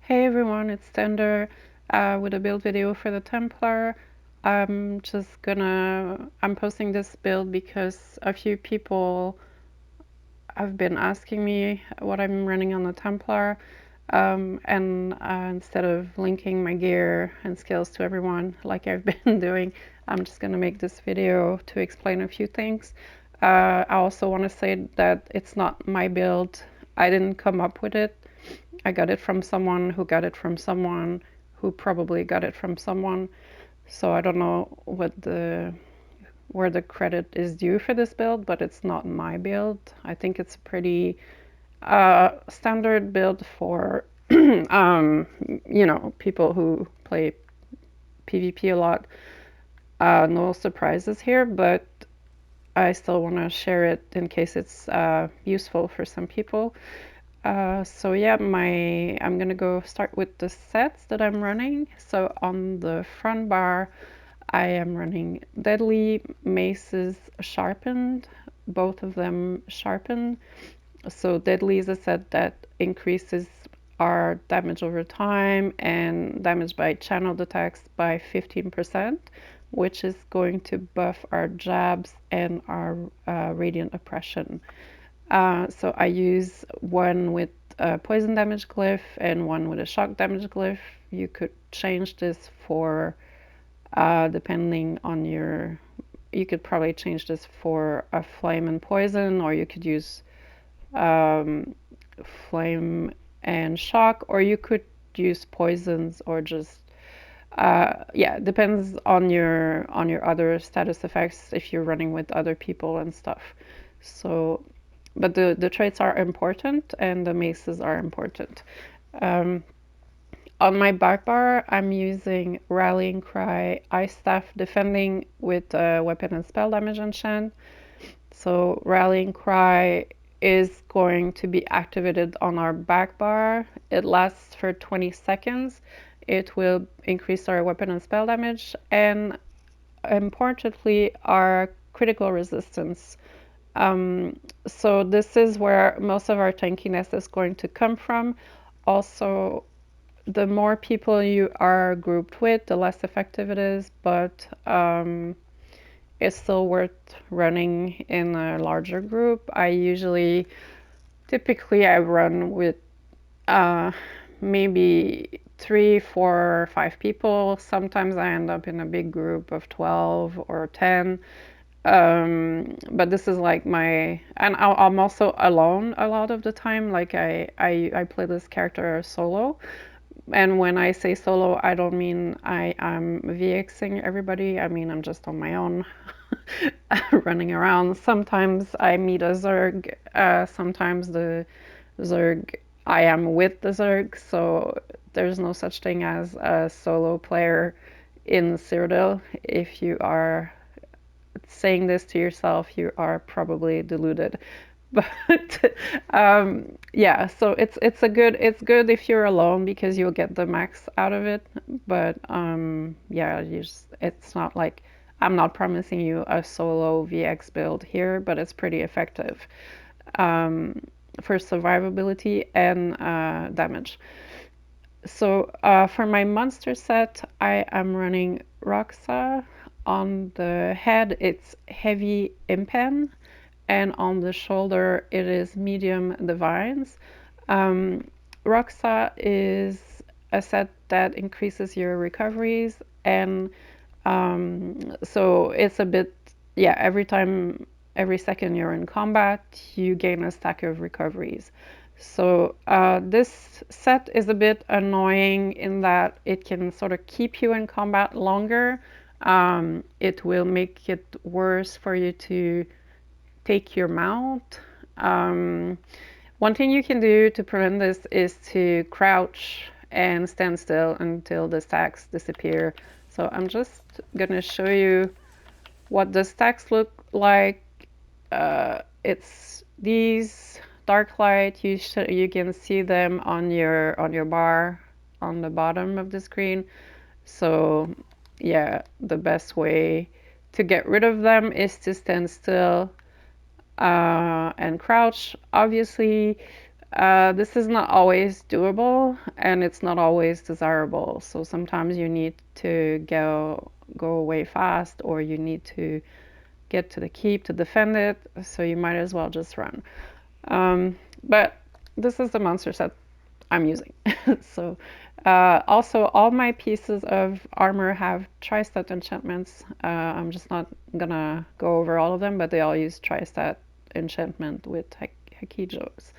Hey everyone, it's Tender with a build video for the Templar. I'm posting this build because a few people have been asking me what I'm running on the Templar. Instead of linking my gear and skills to everyone like I've been doing, I'm just gonna make this video to explain a few things. I also want to say that it's not my build. I didn't come up with it. I got it from someone who got it from someone who probably got it from someone. So I don't know where the credit is due for this build, but it's not my build. I think it's a pretty standard build for people who play PvP a lot. No surprises here, but I still want to share it in case it's useful for some people. So yeah, I'm gonna go start with the sets that I'm running. So on the front bar, I am running Deadly, Maces, Sharpened, both of them sharpened. So Deadly is a set that increases our damage over time and damage by channeled attacks by 15%, which is going to buff our jabs and our radiant oppression. So I use one with a poison damage glyph and one with a shock damage glyph. You could change this for, depending on your, you could probably change this for a flame and poison, or you could use flame and shock, or you could use poisons or just, yeah, depends on your other status effects if you're running with other people and stuff. So but the traits are important and the maces are important. Um, on my back bar, I'm using Rallying Cry, Ice Staff, Defending with weapon and spell damage enchant. So Rallying Cry is going to be activated on our back bar. It lasts for 20 seconds. It will increase our weapon and spell damage and importantly our critical resistance. So this is where most of our tankiness is going to come from. Also, the more people you are grouped with, the less effective it is, but it's still worth running in a larger group. Typically I run with maybe 3, 4, 5 people. Sometimes I end up in a big group of 12 or 10. But this is like I'm also alone a lot of the time. Like I play this character solo. And when I say solo, I don't mean I'm VXing everybody. I mean, I'm just on my own running around. Sometimes I meet a Zerg. Sometimes the Zerg, I am with the Zerg. So there's no such thing as a solo player in Cyrodiil. If you are saying this to yourself, you are probably deluded. But yeah, so it's good if you're alone because you'll get the max out of it. But yeah, it's not like I'm not promising you a solo VX build here, but it's pretty effective for survivability and damage. So for my monster set, I am running Roksa. On the head, it's heavy impen, and on the shoulder, it is medium divines. Roksa is a set that increases your recoveries, and so it's a bit, yeah, every second you're in combat, you gain a stack of recoveries. So this set is a bit annoying in that it can sort of keep you in combat longer. It will make it worse for you to take your mount. One thing you can do to prevent this is to crouch and stand still until the stacks disappear. So I'm just gonna show you what the stacks look like. It's these dark light. You can see them on your bar on the bottom of the screen. So yeah, the best way to get rid of them is to stand still and crouch. Obviously, This is not always doable and it's not always desirable. So sometimes you need to go away fast, or you need to get to the keep to defend it. So you might as well just run. But this is the monster set I'm using. So also all my pieces of armor have tristat enchantments. I'm just not gonna go over all of them, but they all use tristat enchantment with Hakijos.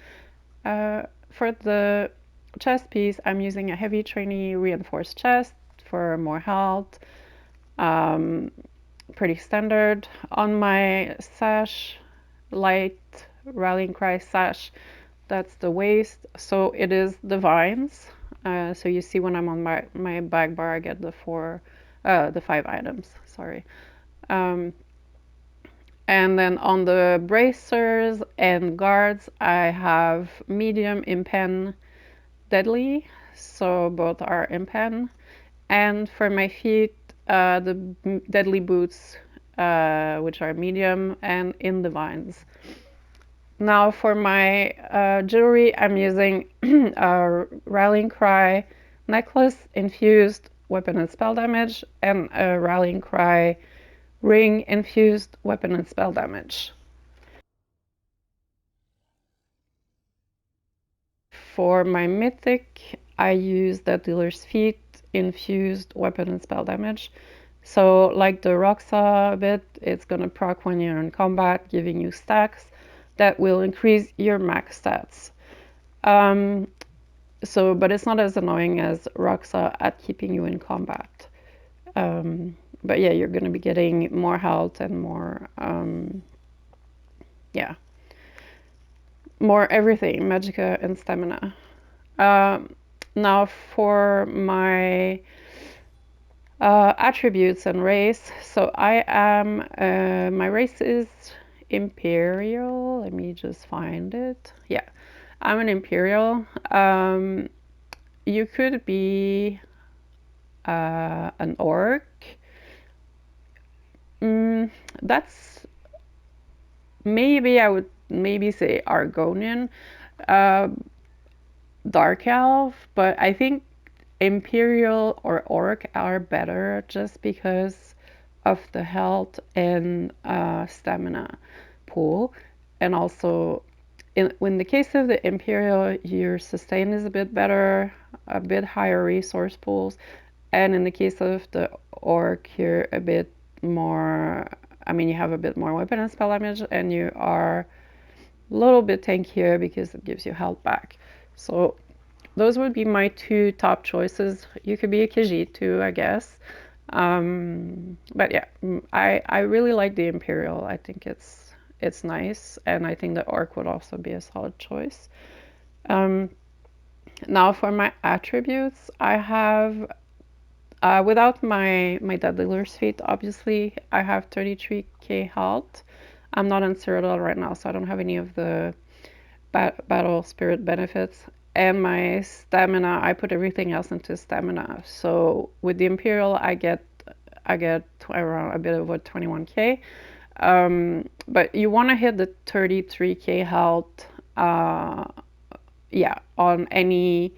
For the chest piece, I'm using a heavy trainee reinforced chest for more health. Um, Pretty standard. On my sash, light rallying cry sash, that's the waist. So it is the vines. So you see when I'm on my back bar, I get the 5 items. Sorry. Um, and then on the bracers and guards, I have medium, impen, deadly. So both are impen. And for my feet, the deadly boots, which are medium and in the vines. Now for my jewelry, I'm using a rallying cry necklace, infused weapon and spell damage, and a rallying cry ring, infused weapon and spell damage. For my mythic, I use the dealer's feet, infused weapon and spell damage. So like the Roksa bit, it's gonna proc when you're in combat, giving you stacks that will increase your max stats. But it's not as annoying as Roksa at keeping you in combat. But yeah, you're gonna be getting more health and more, yeah, more everything, magicka and stamina. Now for my attributes and race. So I am, my race is imperial. Let me just find it. Yeah, I'm an imperial. You could be an orc. That's maybe I would maybe say Argonian, uh, dark elf, but I think imperial or orc are better just because of the health and stamina pool, and also in the case of the imperial, your sustain is a bit better, a bit higher resource pools, and in the case of the orc, you're a bit more. I mean, you have a bit more weapon and spell damage, and you are a little bit tankier because it gives you health back. So those would be my two top choices. You could be a Khajiit too, I guess. But yeah, I really like the Imperial. I think it's nice, and I think the Orc would also be a solid choice. Um, Now for my attributes, I have without my dead dealer's feat, obviously, I have 33k health. I'm not on Cyrodiil right now, so I don't have any of the battle spirit benefits. And my stamina, I put everything else into stamina. So with the Imperial, I get around a bit over 21k. But you want to hit the 33k health, yeah, on any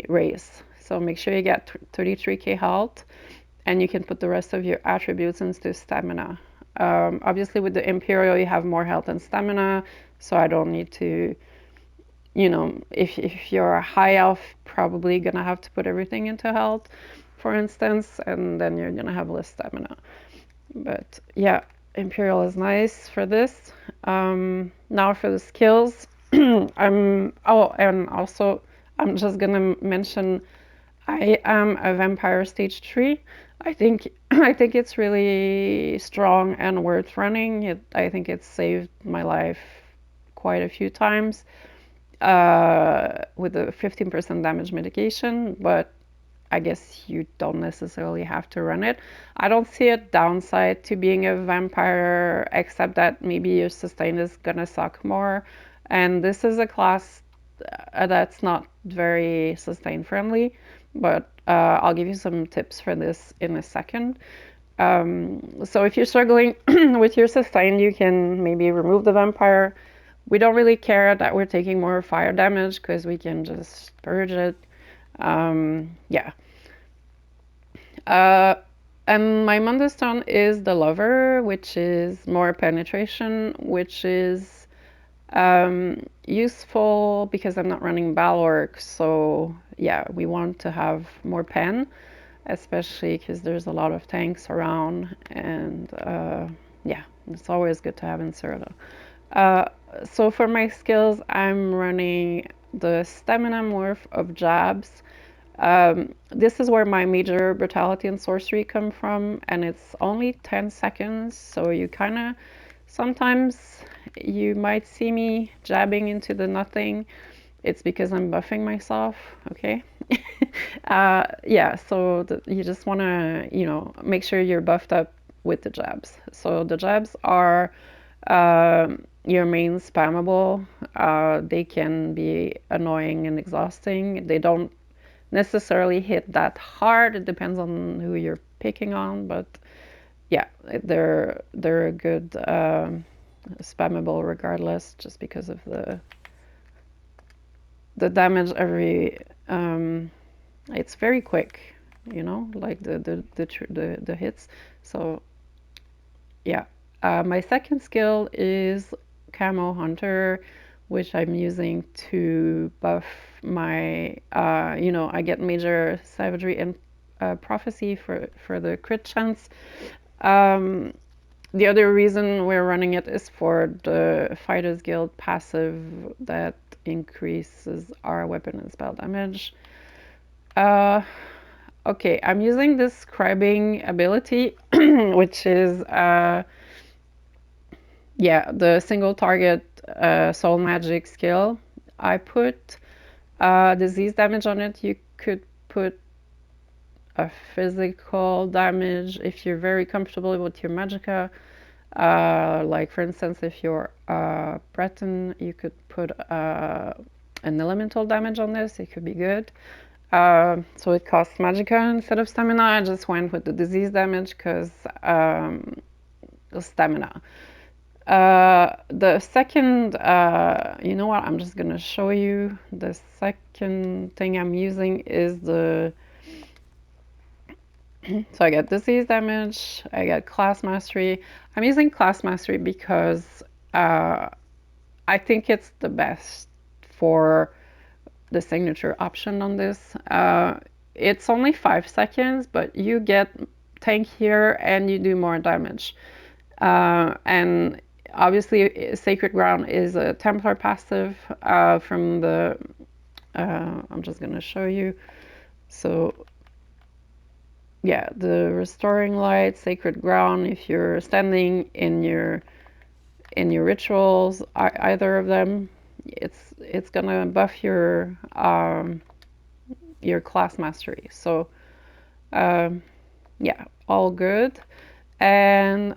race. So make sure you get 33k health, and you can put the rest of your attributes into stamina. Obviously, with the Imperial, you have more health and stamina, so I don't need to, if you're a high elf, probably gonna have to put everything into health, for instance, and then you're gonna have less stamina. But yeah, Imperial is nice for this. Now for the skills, and also I'm just gonna mention I am a vampire stage 3. I think I think it's really strong and worth running. I think it's saved my life quite a few times with a 15% damage mitigation, but I guess you don't necessarily have to run it. I don't see a downside to being a vampire, except that maybe your sustain is gonna suck more. And this is a class that's not very sustain friendly, but I'll give you some tips for this in a second. So if you're struggling with your sustain, you can maybe remove the vampire, we don't really care that we're taking more fire damage because we can just purge it. Yeah. And my Mundus stone is the lover, which is more penetration, which is useful because I'm not running Balork. So yeah, we want to have more pen, especially because there's a lot of tanks around, and yeah, it's always good to have in Cyrodiil. So for my skills, I'm running the stamina morph of jabs. This is where my major brutality and sorcery come from, and it's only 10 seconds, so you kind of sometimes you might see me jabbing into the nothing. It's because I'm buffing myself, okay? Yeah, so you just want to, make sure you're buffed up with the jabs. So the jabs are your main spammable. They can be annoying and exhausting. They don't necessarily hit that hard. It depends on who you're picking on, but yeah, they're a good spammable regardless, just because of the damage every. It's very quick, like the hits. So yeah, my second skill is Camo Hunter, which I'm using to buff my, I get major savagery and prophecy for the crit chance. The other reason we're running it is for the Fighters Guild passive that increases our weapon and spell damage. Okay, I'm using this scribing ability, which is yeah, the single target soul magic skill. I put disease damage on it. You could put a physical damage if you're very comfortable with your magicka. Like for instance, if you're Breton, you could put an elemental damage on this. It could be good. So it costs magicka instead of stamina. I just went with the disease damage because stamina. The second, you know what? I'm just gonna show you. The second thing I'm using is the. So I get disease damage. I get class mastery. I'm using class mastery because I think it's the best for the signature option on this. It's only 5 seconds, but you get tank here and you do more damage. And obviously, Sacred Ground is a Templar passive from the. I'm just gonna show you. So yeah, the Restoring Light, Sacred Ground. If you're standing in your rituals, either of them, it's gonna buff your class mastery. So yeah, all good. And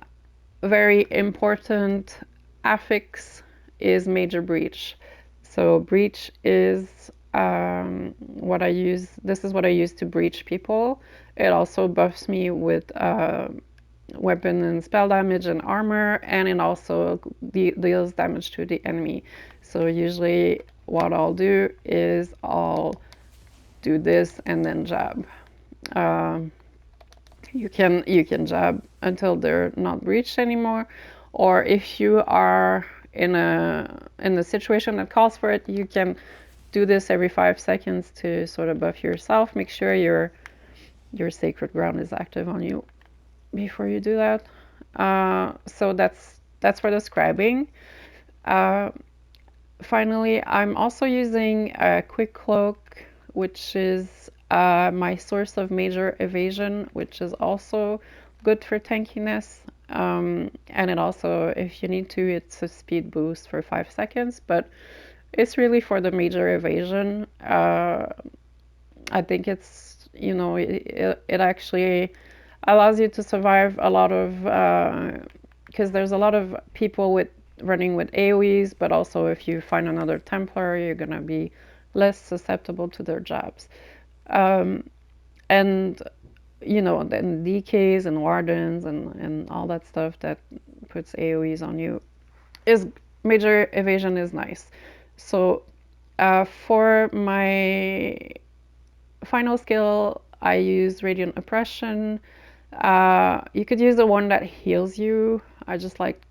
very important affix is major breach. So breach is what I use. This is what I use to breach people. It also buffs me with weapon and spell damage and armor, and it also deals damage to the enemy. So usually what I'll do is I'll do this and then jab. You can jab until they're not breached anymore, or if you are in a situation that calls for it, you can do this every 5 seconds to sort of buff yourself. Make sure your sacred ground is active on you before you do that. So that's for the scribing. Finally, I'm also using a quick cloak, which is my source of major evasion, which is also good for tankiness. And it also, if you need to, it's a speed boost for 5 seconds, but it's really for the major evasion. I think it's, it actually allows you to survive a lot of, because there's a lot of people running with AoEs, but also if you find another Templar, you're gonna be less susceptible to their jabs. And then DKs and wardens and all that stuff that puts AoEs on you is major evasion is nice. So for my final skill, I use radiant oppression. You could use the one that heals you. I just like,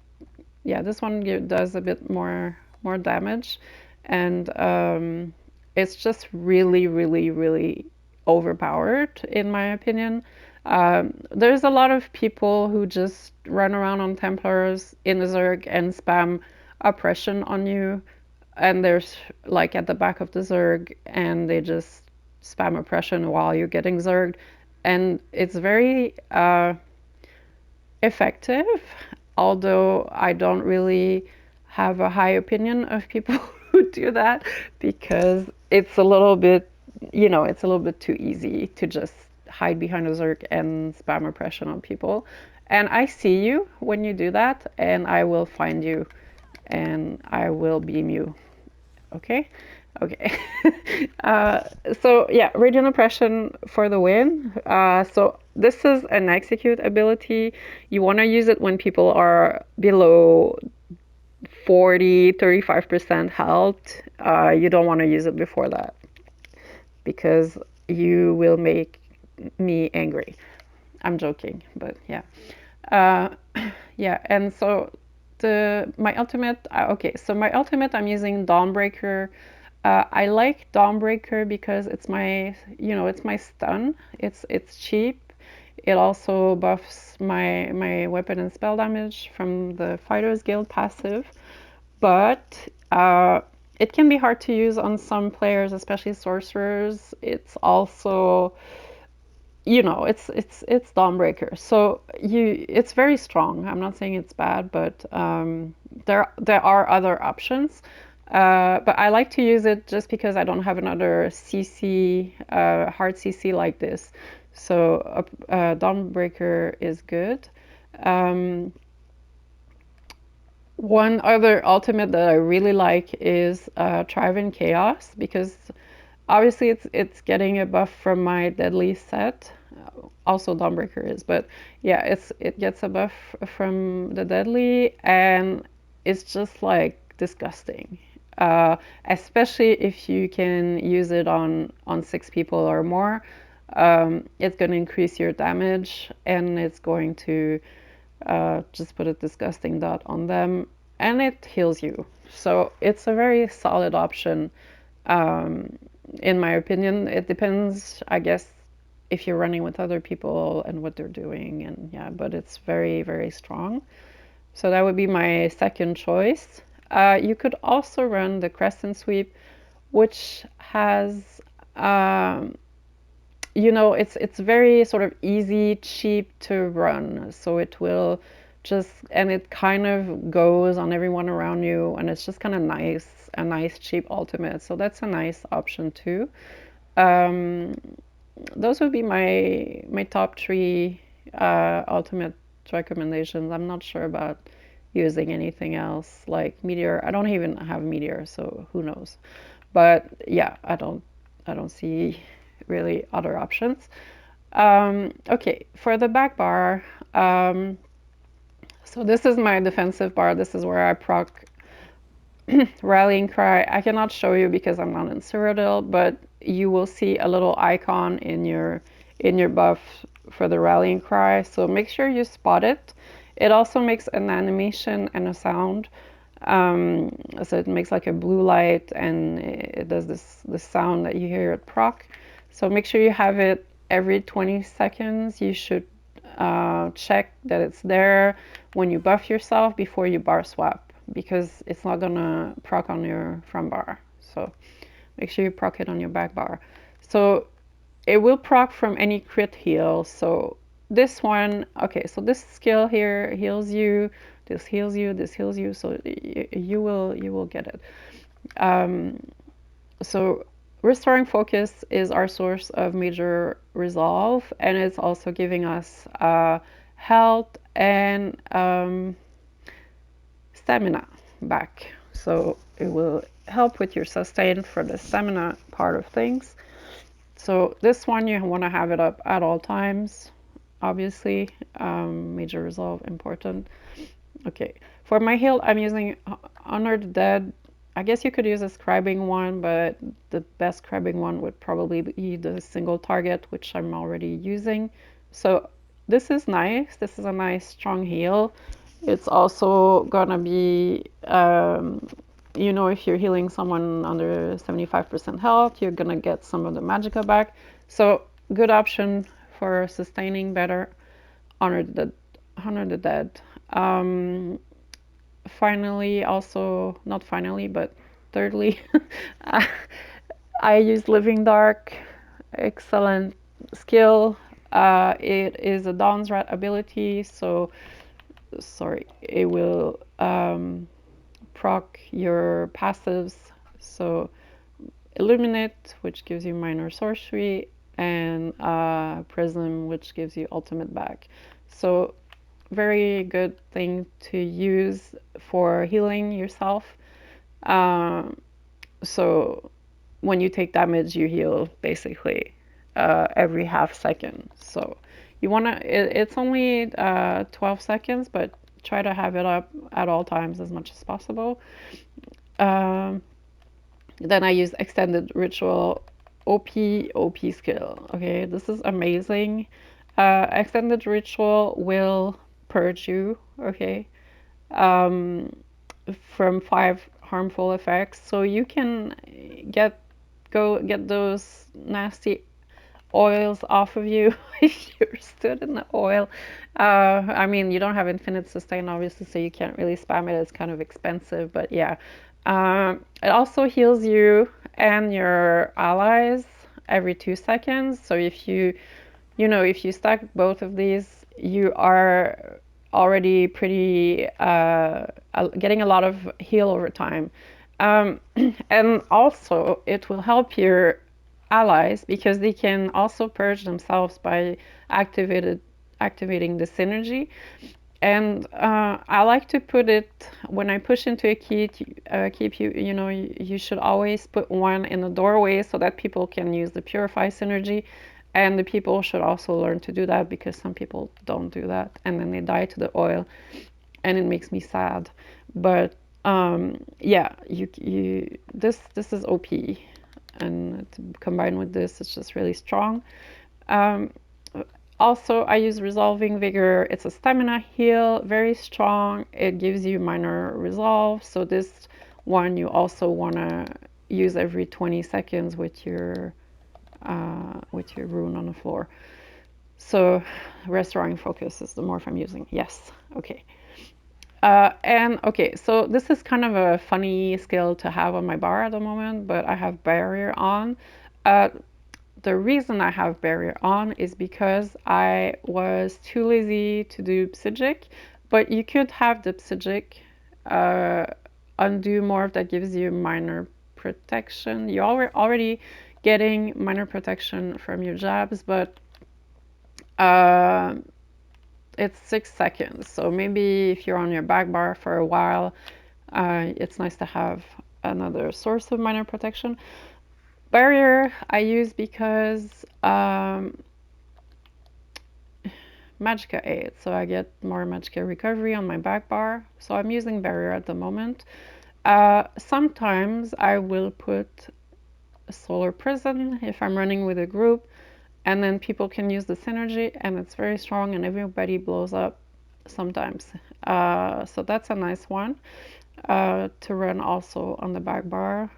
yeah, this one does a bit more damage, and it's just really, really, really overpowered in my opinion. There's a lot of people who just run around on Templars in the Zerg and spam oppression on you, and there's like at the back of the Zerg, and they just spam oppression while you're getting Zerged, and it's very effective, although I don't really have a high opinion of people who do that because it's a little bit, it's a little bit too easy to just hide behind a Zerg and spam oppression on people. And I see you when you do that, and I will find you and I will beam you. Okay? Okay. uh, so yeah, radiant oppression for the win. So this is an execute ability. You want to use it when people are below 35% health. You don't want to use it before that because you will make me angry. I'm joking, but yeah. Uh, yeah, and so my ultimate, okay, so my ultimate, I'm using Dawnbreaker. I like Dawnbreaker because it's my stun. It's cheap. It also buffs my weapon and spell damage from the Fighters Guild passive, but it can be hard to use on some players, especially sorcerers. It's also it's Dawnbreaker, so it's very strong. I'm not saying it's bad, but there are other options. But I like to use it just because I don't have another CC hard CC like this. So Dawnbreaker is good. Um, One other ultimate that I really like is Thrive in Chaos because obviously it's getting a buff from my deadly set. Also Dawnbreaker is, but yeah, it gets a buff from the deadly, and it's just like disgusting. Especially if you can use it on 6 people or more. It's going to increase your damage, and it's going to just put a disgusting dot on them, and it heals you. So it's a very solid option. In my opinion, it depends, I guess, if you're running with other people and what they're doing, and yeah, but it's very, very strong. So that would be my second choice. You could also run the Crescent Sweep, which has, it's very sort of easy, cheap to run. So it will and it kind of goes on everyone around you, and it's just kind of nice, a nice cheap ultimate. So that's a nice option too. Um, those would be my top three ultimate recommendations. I'm not sure about using anything else like meteor. I don't even have meteor, so who knows. But yeah, I don't see really other options. Okay, for the back bar, so this is my defensive bar. This is where I proc rallying cry. I cannot show you because I'm not in Cyrodiil, but you will see a little icon in your buff for the rallying cry. So make sure you spot it. It also makes an animation and a sound. So it makes like a blue light, and it does this sound that you hear at proc. So make sure you have it every 20 seconds. You should check that it's there when you buff yourself before you bar swap, because it's not gonna proc on your front bar. So make sure you proc it on your back bar. So it will proc from any crit heal. So this one, okay, so this skill here heals you, this heals you, this heals you, so you will get it. So restoring focus is our source of major resolve, and it's also giving us health and stamina back. So it will help with your sustain for the stamina part of things. So this one, you want to have it up at all times, obviously. Major resolve, important. Okay. For my heal, I'm using Honor the Dead. I guess you could use a scribing one, but the best scribing one would probably be the single target, which I'm already using. So this is nice. This is a nice strong heal. It's also gonna be, you know, if you're healing someone under 75% health, you're gonna get some of the magicka back. So good option for sustaining better. Honor the Honor the Dead. Finally, also not finally, but thirdly, I use Living Dark. Excellent skill. It is a Dawn's Rat ability, so sorry, it will proc your passives. So Illuminate, which gives you minor sorcery, and Prism, which gives you ultimate back. So very good thing to use for healing yourself. So when you take damage, you heal basically every half second. So you want to, it's only 12 seconds, but try to have it up at all times as much as possible. Um, then I use extended ritual OP skill. Okay, this is amazing. Extended ritual will purge you. Okay, um, from 5 harmful effects, so you can get those nasty oils off of you if you're stood in the oil. I mean, you don't have infinite sustain, obviously, so you can't really spam it. It's kind of expensive, but yeah. It also heals you and your allies every 2 seconds. So if if you stack both of these, you are already pretty getting a lot of heal over time. And also, it will help your allies because they can also purge themselves by activating the synergy. And I like to put it when I push into a keep. You should always put one in the doorway so that people can use the purify synergy, and the people should also learn to do that because some people don't do that and then they die to the oil, and it makes me sad. But yeah, this is OP, and combined with this, it's just really strong. Um, Also, I use Resolving Vigor. It's a stamina heal, very strong. It gives you minor resolve. So this one you also want to use every 20 seconds with your rune on the floor. So restoring focus is the morph I'm using. Yes. Okay. And okay, so this is kind of a funny skill to have on my bar at the moment, but I have barrier on. Uh, the reason I have barrier on is because I was too lazy to do Psijic, but you could have the Psijic undo morph that gives you minor protection. You're already getting minor protection from your jabs, but uh, it's 6 seconds. So maybe if you're on your back bar for a while, it's nice to have another source of minor protection. Barrier I use because magicka 8, so I get more magicka recovery on my back bar. So I'm using barrier at the moment. Sometimes I will put a solar prison if I'm running with a group, and then people can use the synergy, and it's very strong, and everybody blows up sometimes. So that's a nice one to run also on the back bar.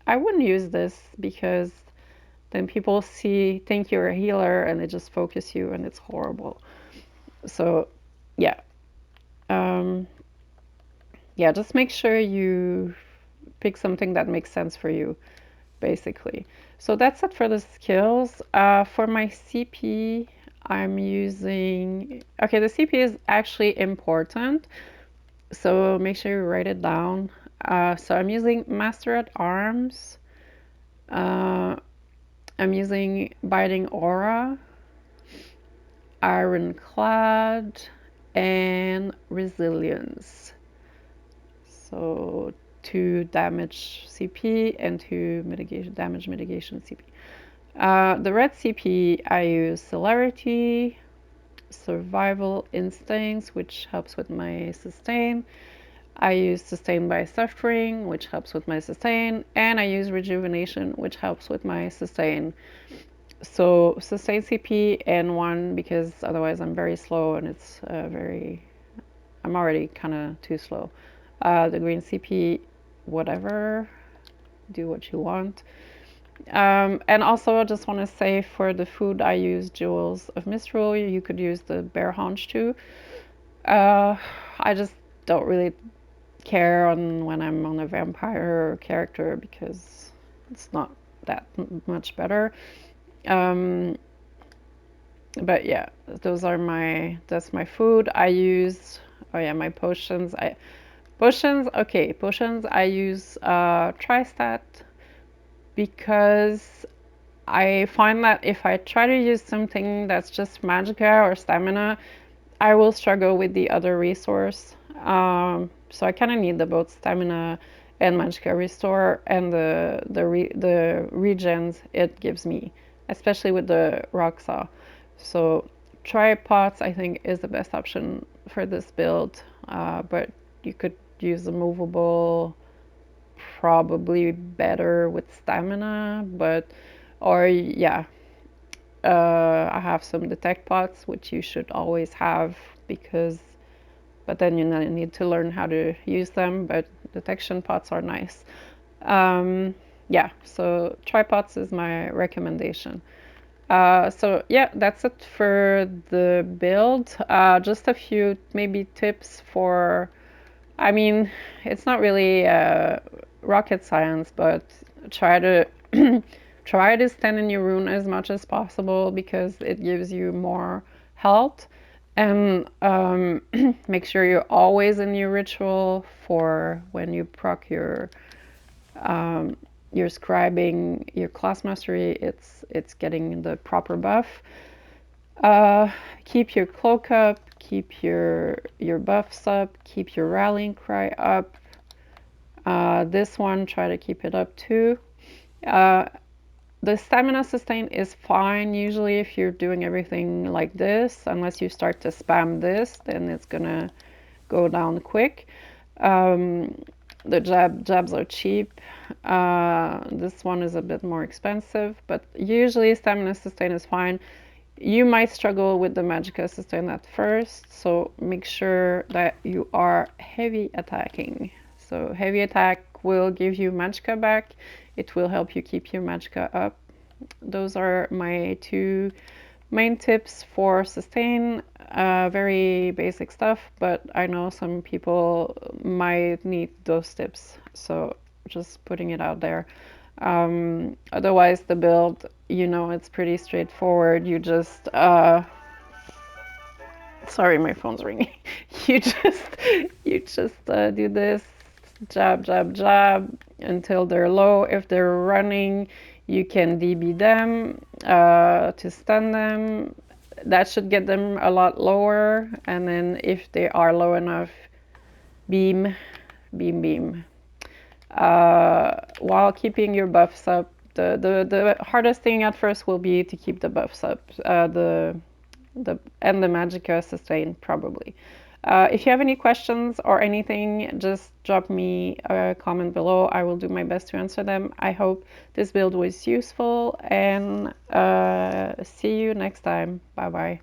I wouldn't use this because then people think you're a healer and they just focus you, and it's horrible. So yeah. Yeah, just make sure you pick something that makes sense for you, basically. So that's it for the skills. For my CP, I'm using... Okay, the CP is actually important, so make sure you write it down. So I'm using Master at Arms. I'm using Biting Aura, Ironclad, and Resilience. So 2 damage CP and 2 damage mitigation CP. The red CP, I use Celerity, survival instincts, which helps with my sustain. I use sustain by suffering, which helps with my sustain, and I use rejuvenation, which helps with my sustain. So sustain CP and 1 because otherwise I'm very slow and it's I'm already kind of too slow. The green CP, whatever, do what you want. And also I just want to say for the food I use jewels of misrule. You could use the bear haunch too. I just don't really care on when I'm on a vampire character because it's not that much better. But yeah, that's my food. I use, oh yeah, my potions. Potions I use tristat because I find that if I try to use something that's just magicka or stamina, I will struggle with the other resource. So I kind of need the both stamina and magicka restore and the regens it gives me, especially with the Roksa. So tripots I think is the best option for this build, but you could use a movable, probably better with stamina, but or yeah, I have some detect pots, which you should always have because, but then you need to learn how to use them. But detection pots are nice. Yeah, so tripods is my recommendation. So yeah, that's it for the build. Just a few maybe tips for, I mean, it's not really rocket science, but try to try to stand in your rune as much as possible because it gives you more health. And make sure you're always in your ritual for when you proc your scribing, your class mastery. It's getting the proper buff. Keep your cloak up, keep your buffs up, keep your rallying cry up. This one, try to keep it up too. The stamina sustain is fine usually if you're doing everything like this, unless you start to spam this, then it's gonna go down quick. The jabs are cheap. This one is a bit more expensive, but usually stamina sustain is fine. You might struggle with the magicka sustain at first, so make sure that you are heavy attacking. So heavy attack will give you magicka back. It will help you keep your magicka up. Those are my two main tips for sustain. Very basic stuff, but I know some people might need those tips, so just putting it out there. Otherwise, the build, it's pretty straightforward. You just, sorry, my phone's ringing. You just do this, jab, jab, jab until they're low. If they're running, you can DB them to stun them. That should get them a lot lower. And then if they are low enough, beam, beam, beam. While keeping your buffs up. The hardest thing at first will be to keep the buffs up. And the magicka sustain probably. If you have any questions or anything, just drop me a comment below. I will do my best to answer them. I hope this build was useful and see you next time. Bye bye.